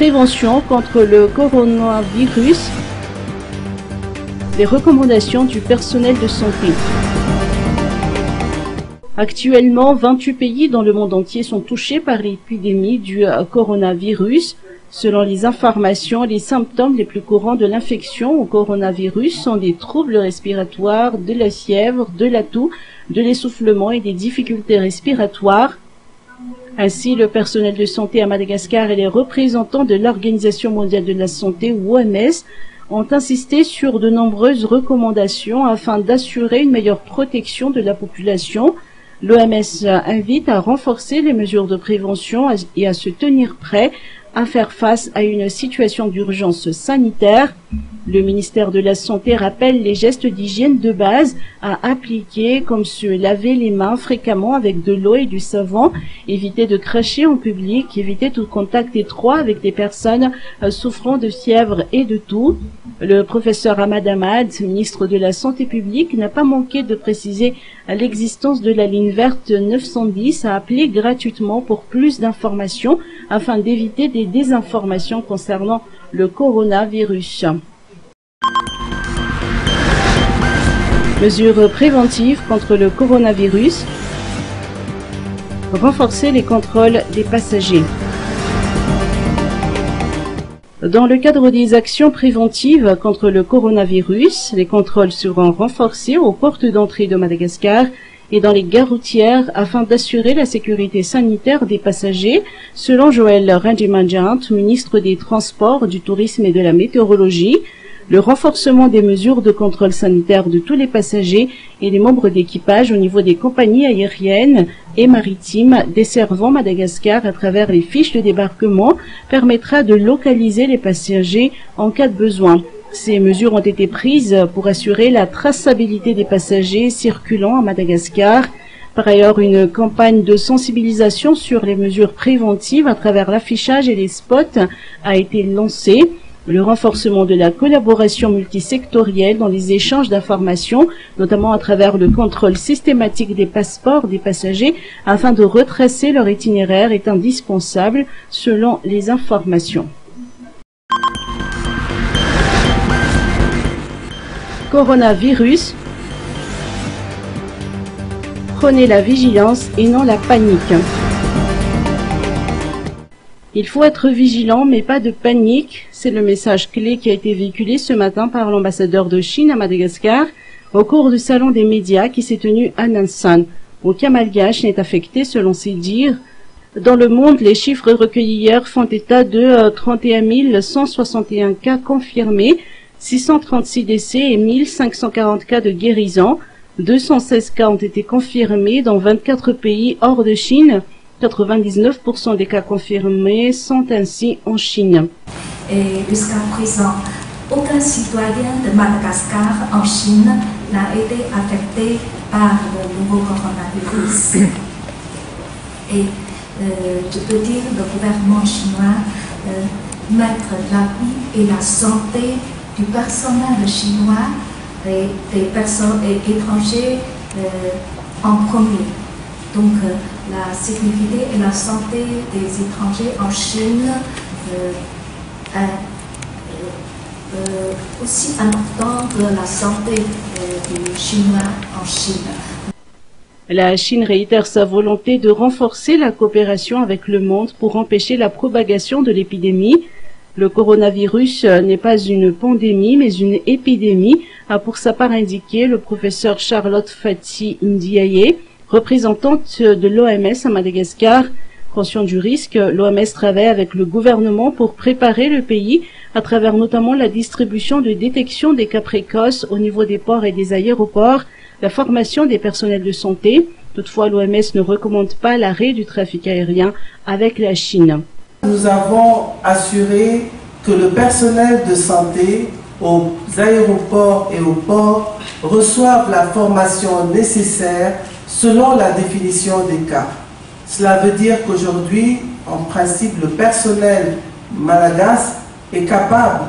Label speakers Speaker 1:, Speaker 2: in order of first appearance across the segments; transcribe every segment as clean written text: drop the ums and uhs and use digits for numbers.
Speaker 1: prévention contre le coronavirus, les recommandations du personnel de santé. Actuellement, 28 pays dans le monde entier sont touchés par l'épidémie du coronavirus. Selon les informations, les symptômes les plus courants de l'infection au coronavirus sont des troubles respiratoires, de la fièvre, de la toux, de l'essoufflement et des difficultés respiratoires. Ainsi, le personnel de santé à Madagascar et les représentants de l'Organisation mondiale de la santé, OMS, ont insisté sur de nombreuses recommandations afin d'assurer une meilleure protection de la population. L'OMS invite à renforcer les mesures de prévention et à se tenir prêt à faire face à une situation d'urgence sanitaire. Le ministère de la Santé rappelle les gestes d'hygiène de base à appliquer, comme se laver les mains fréquemment avec de l'eau et du savon, éviter de cracher en public, éviter tout contact étroit avec des personnes souffrant de fièvre et de toux. Le professeur Ahmad Ahmad, ministre de la Santé publique, n'a pas manqué de préciser l'existence de la ligne verte 910 à appeler gratuitement pour plus d'informations afin d'éviter des désinformations concernant le coronavirus. Mesures préventives contre le coronavirus. Renforcer les contrôles des passagers. Dans le cadre des actions préventives contre le coronavirus, les contrôles seront renforcés aux portes d'entrée de Madagascar et dans les gares routières afin d'assurer la sécurité sanitaire des passagers, selon Joël Randjimanjant, ministre des Transports, du Tourisme et de la Météorologie. Le renforcement des mesures de contrôle sanitaire de tous les passagers et les membres d'équipage au niveau des compagnies aériennes et maritimes desservant Madagascar à travers les fiches de débarquement permettra de localiser les passagers en cas de besoin. Ces mesures ont été prises pour assurer la traçabilité des passagers circulant à Madagascar. Par ailleurs, une campagne de sensibilisation sur les mesures préventives à travers l'affichage et les spots a été lancée. Le renforcement de la collaboration multisectorielle dans les échanges d'informations, notamment à travers le contrôle systématique des passeports des passagers afin de retracer leur itinéraire, est indispensable selon les informations. Coronavirus. Prenez la vigilance et non la panique. Il faut être vigilant, mais pas de panique. C'est le message clé qui a été véhiculé ce matin par l'ambassadeur de Chine à Madagascar au cours du salon des médias qui s'est tenu à Nansan. Aucun malgache n'est affecté selon ses dires. Dans le monde, les chiffres recueillis hier font état de 31 161 cas confirmés, 636 décès et 1540 cas de guérison. 216 cas ont été confirmés dans 24 pays hors de Chine. 99% des cas confirmés sont ainsi en Chine.
Speaker 2: Et jusqu'à présent, aucun citoyen de Madagascar en Chine n'a été affecté par le nouveau coronavirus. Et je peux dire que le gouvernement chinois mettre la vie et la santé du personnel chinois et des personnes étrangères en premier. Donc, la sécurité et la santé des étrangers en Chine est aussi importante que la santé des Chinois en Chine.
Speaker 1: La Chine réitère sa volonté de renforcer la coopération avec le monde pour empêcher la propagation de l'épidémie. Le coronavirus n'est pas une pandémie, mais une épidémie, a pour sa part indiqué le professeur Charlotte Fati Ndiaye, représentante de l'OMS à Madagascar. Conscient du risque, l'OMS travaille avec le gouvernement pour préparer le pays à travers notamment la distribution de détection des cas précoces au niveau des ports et des aéroports, la formation des personnels de santé. Toutefois, l'OMS ne recommande pas l'arrêt du trafic aérien avec la Chine.
Speaker 3: Nous avons assuré que le personnel de santé aux aéroports et aux ports reçoivent la formation nécessaire selon la définition des cas. Cela veut dire qu'aujourd'hui, en principe, le personnel malagasy est capable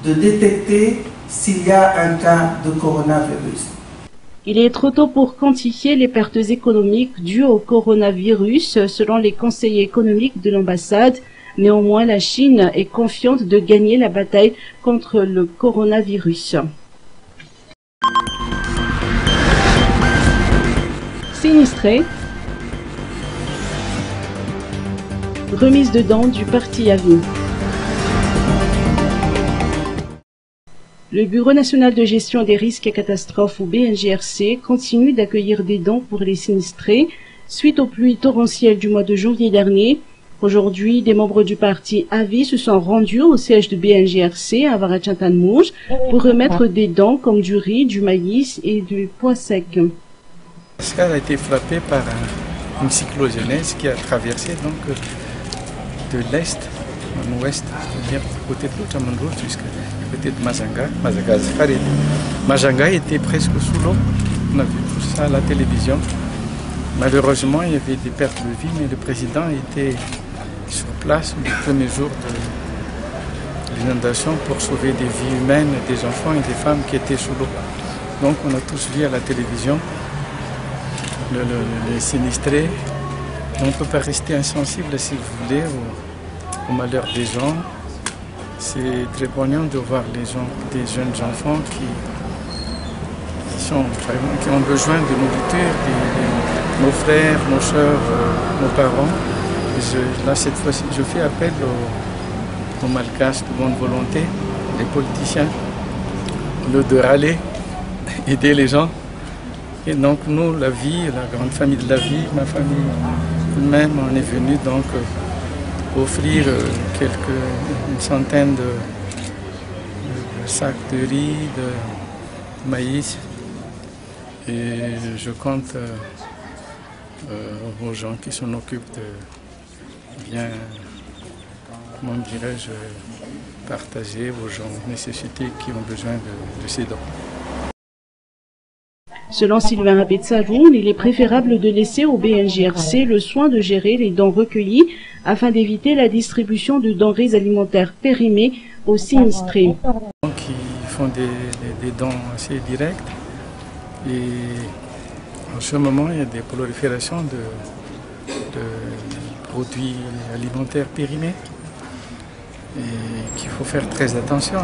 Speaker 3: de détecter s'il y a un cas de coronavirus.
Speaker 1: Il est trop tôt pour quantifier les pertes économiques dues au coronavirus, selon les conseillers économiques de l'ambassade. Néanmoins, la Chine est confiante de gagner la bataille contre le coronavirus. Sinistré. Remise de dents du parti Avis. Le Bureau national de gestion des risques et catastrophes ou BNGRC continue d'accueillir des dons pour les sinistrés suite aux pluies torrentielles du mois de janvier dernier. Aujourd'hui, des membres du parti Avis se sont rendus au siège de BNGRC à Varachantanmouj pour remettre des dons comme du riz, du maïs et du pois sec.
Speaker 4: Madagascar a été frappé par une cyclogenèse qui a traversé donc de l'est en ouest, c'est-à-dire du côté de l'Ochamandro jusqu'à côté de Majanga. Majanga était presque sous l'eau. On a vu tout ça à la télévision. Malheureusement, il y avait des pertes de vie, mais le président était sur place le premier jour de l'inondation pour sauver des vies humaines, des enfants et des femmes qui étaient sous l'eau. Donc on a tous vu à la télévision les sinistrés. On ne peut pas rester insensible, si vous voulez, au malheur des gens. C'est très poignant de voir les gens, des jeunes enfants qui ont besoin de nourriture, nos frères, nos soeurs, nos parents. Là, cette fois-ci, je fais appel aux Malgaches de bonne volonté, les politiciens, au lieu de râler, aider les gens. Et donc nous, la vie, la grande famille de la vie, ma famille même, on est venu donc offrir une centaine de sacs de riz, de maïs. Et je compte aux gens qui s'en occupent de bien, comment dirais-je, partager aux gens nécessités qui ont besoin de ces dons.
Speaker 1: Selon Sylvain Abetsaroun, il est préférable de laisser au BNGRC le soin de gérer les dons recueillis afin d'éviter la distribution de denrées alimentaires périmées aux sinistrés.
Speaker 4: Donc, ils font des dons assez directs et en ce moment, il y a des proliférations de produits alimentaires périmés et qu'il faut faire très attention.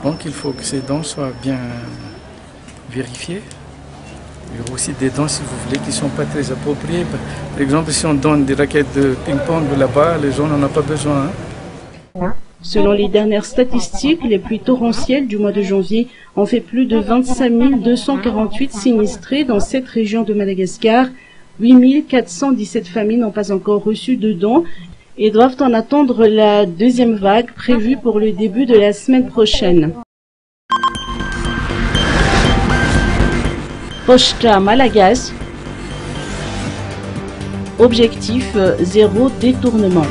Speaker 4: Donc, il faut que ces dons soient bien vérifiés. Il y a aussi des dons, si vous voulez, qui ne sont pas très appropriés. Par exemple, si on donne des raquettes de ping-pong là-bas, les gens n'en ont pas besoin.
Speaker 1: Selon les dernières statistiques, les pluies torrentielles du mois de janvier ont fait plus de 25 248 sinistrés dans cette région de Madagascar. 8 417 familles n'ont pas encore reçu de dons et doivent en attendre la deuxième vague prévue pour le début de la semaine prochaine. Pochta Malagasy. Objectif zéro détournement.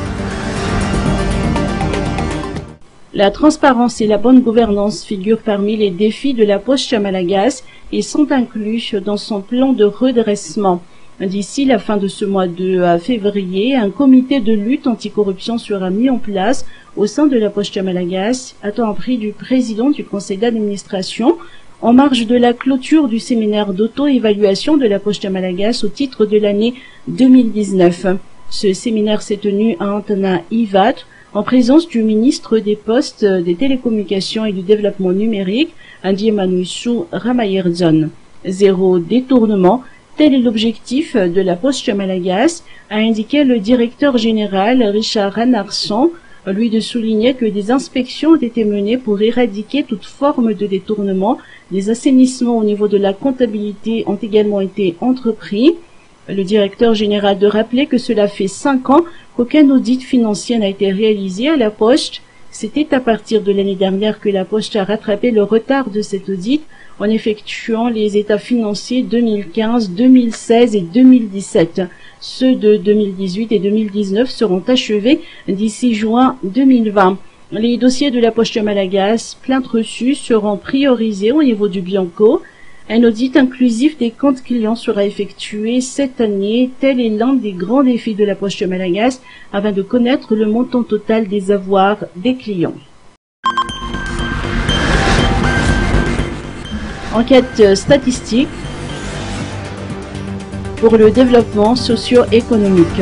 Speaker 1: La transparence et la bonne gouvernance figurent parmi les défis de la Pochta Malagasy et sont inclus dans son plan de redressement. D'ici la fin de ce mois de février, un comité de lutte anticorruption sera mis en place au sein de la Pochta Malagasy, à temps pris du président du conseil d'administration, en marge de la clôture du séminaire d'auto-évaluation de la Pochta Malagasy au titre de l'année 2019. Ce séminaire s'est tenu à Antana Ivat, en présence du ministre des Postes, des Télécommunications et du Développement numérique, Ndiemanuisu Ramayerdzon. Zéro détournement, tel est l'objectif de la Pochta Malagasy, a indiqué le directeur général Richard Ranarson, lui de souligner que des inspections ont été menées pour éradiquer toute forme de détournement. Des assainissements au niveau de la comptabilité ont également été entrepris. Le directeur général de rappeler que cela fait 5 ans qu'aucun audit financier n'a été réalisé à la Poste. C'était à partir de l'année dernière que la Poste a rattrapé le retard de cet audit en effectuant les états financiers 2015, 2016 et 2017. Ceux de 2018 et 2019 seront achevés d'ici juin 2020. Les dossiers de la Pochta Malagasy, plaintes reçues, seront priorisés au niveau du Bianco. Un audit inclusif des comptes clients sera effectué cette année. Tel est l'un des grands défis de la Pochta Malagasy afin de connaître le montant total des avoirs des clients. Enquête statistique. pour le développement socio-économique.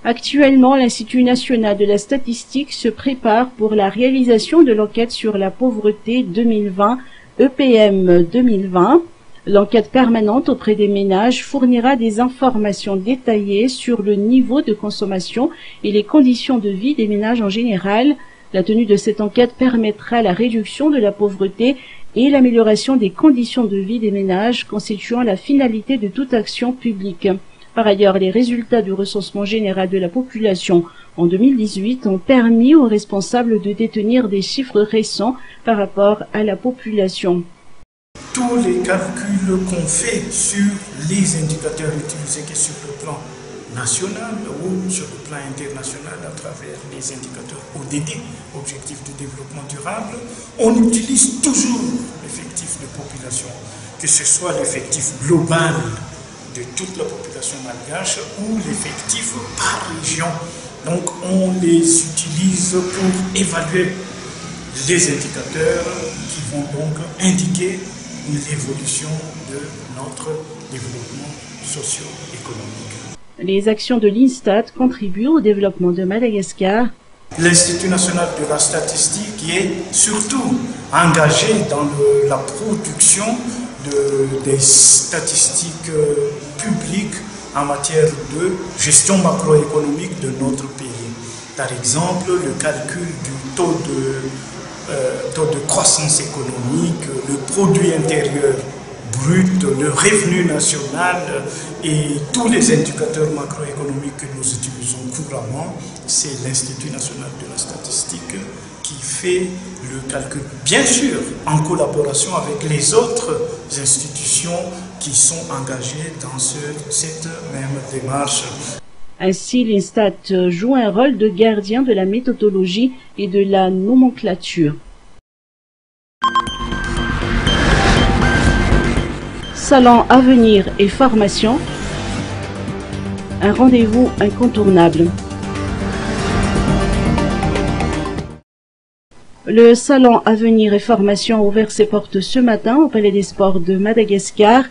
Speaker 1: Actuellement, l'Institut national de la statistique se prépare pour la réalisation de l'enquête sur la pauvreté 2020, EPM 2020. L'enquête permanente auprès des ménages fournira des informations détaillées sur le niveau de consommation et les conditions de vie des ménages en général. La tenue de cette enquête permettra la réduction de la pauvreté et l'amélioration des conditions de vie des ménages, constituant la finalité de toute action publique. Par ailleurs, les résultats du recensement général de la population en 2018 ont permis aux responsables de détenir des chiffres récents par rapport à la population.
Speaker 5: Tous les calculs qu'on fait sur les indicateurs utilisés que sur le plan national ou sur le plan international à travers les indicateurs ODD, Objectifs de développement durable, on utilise toujours l'effectif de population, que ce soit l'effectif global de toute la population malgache ou l'effectif par région. Donc on les utilise pour évaluer les indicateurs qui vont donc indiquer l'évolution de notre développement socio-économique.
Speaker 1: Les actions de l'INSTAT contribuent au développement de Madagascar.
Speaker 5: L'Institut national de la statistique est surtout engagé dans la production des statistiques publiques en matière de gestion macroéconomique de notre pays. Par exemple, le calcul du taux de croissance économique, le produit intérieur brut, le revenu national et tous les indicateurs macroéconomiques que nous utilisons couramment, c'est l'Institut national de la statistique qui fait le calcul, bien sûr en collaboration avec les autres institutions qui sont engagées dans cette même démarche.
Speaker 1: Ainsi, l'INSTAT joue un rôle de gardien de la méthodologie et de la nomenclature. Salon Avenir et formation, un rendez-vous incontournable. Le Salon Avenir et formation a ouvert ses portes ce matin au Palais des Sports de Madagascar.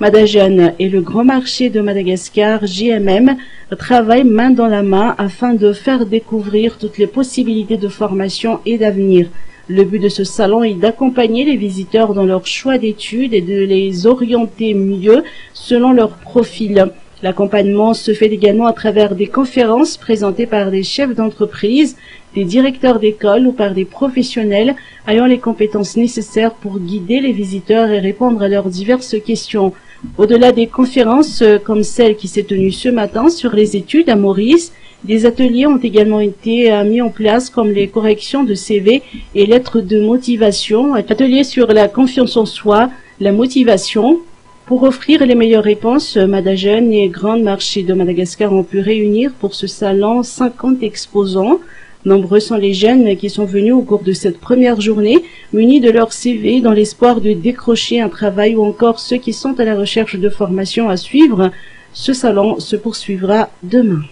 Speaker 1: Madajeunes et le Grand Marché de Madagascar, JMM, travaillent main dans la main afin de faire découvrir toutes les possibilités de formation et d'avenir. Le but de ce salon est d'accompagner les visiteurs dans leur choix d'études et de les orienter mieux selon leur profil. L'accompagnement se fait également à travers des conférences présentées par des chefs d'entreprise, des directeurs d'école ou par des professionnels ayant les compétences nécessaires pour guider les visiteurs et répondre à leurs diverses questions. Au-delà des conférences comme celle qui s'est tenue ce matin sur les études à Maurice, des ateliers ont également été mis en place comme les corrections de CV et lettres de motivation, ateliers sur la confiance en soi, la motivation. Pour offrir les meilleures réponses, Madajeunes et Grand Marché de Madagascar ont pu réunir pour ce salon 50 exposants. Nombreux sont les jeunes qui sont venus au cours de cette première journée, munis de leur CV dans l'espoir de décrocher un travail ou encore ceux qui sont à la recherche de formation à suivre. Ce salon se poursuivra demain.